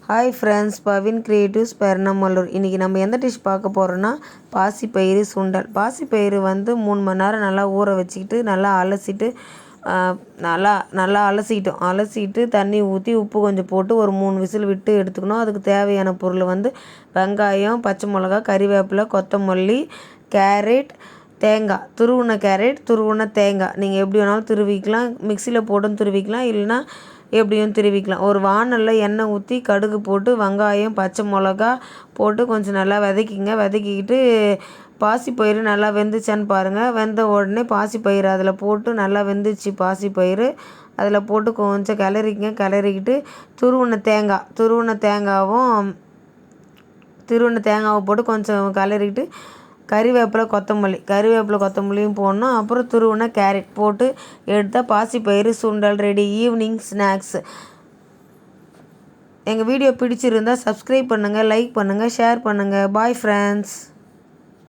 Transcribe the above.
Hi friends, Bhavin creatives பெர்னமல்லூர். இன்றைக்கி நம்ம எந்த டிஷ் பார்க்க போகிறோன்னா பாசிப்பயிறு சுண்டல். பாசிப்பயிறு 3 மணி நேரம் நல்லா ஊற வச்சுக்கிட்டு நல்லா அலசிட்டு நல்லா அலசிட்டு தண்ணி ஊற்றி உப்பு கொஞ்சம் போட்டு ஒரு 3 விசில் விட்டு எடுத்துக்கணும். அதுக்கு தேவையான பொருள் வெங்காயம், பச்சை மிளகா, கறிவேப்பிலை, கொத்தமல்லி, கேரட், தேங்காய், துருவின கேரட், துருவின தேங்காய். நீங்கள் எப்படி வேணாலும் துருவிக்கலாம், மிக்சியில் போட்டும் துருவிக்கலாம், இல்லைன்னா எப்படியும் திருவிக்கலாம். ஒரு வாணலில் எண்ணெய் ஊற்றி கடுகு போட்டு வெங்காயம், பச்சை மிளகா போட்டு கொஞ்சம் நல்லா வதக்கிக்கிட்டு பாசிப்பயிறு நல்லா வெந்துச்சான்னு பாருங்கள். வெந்த உடனே பாசிப்பயிறு அதில் போட்டு நல்லா வெந்துச்சு. பாசிப்பயிறு அதில் போட்டு கொஞ்சம் கிளறிக்கிட்டு துருவின தேங்காவை போட்டு கொஞ்சம் கிளறிக்கிட்டு கறிவேப்பிலை கொத்தமல்லியும் போடணும். அப்புறம் துருவின கேரட் போட்டு எடுத்தால் பாசிப்பயிறு சுண்டல் ரெடி. Evening snacks. எங்கள் வீடியோ பிடிச்சிருந்தால் சப்ஸ்கிரைப் பண்ணுங்கள், லைக் பண்ணுங்கள், ஷேர் பண்ணுங்கள். Bye friends.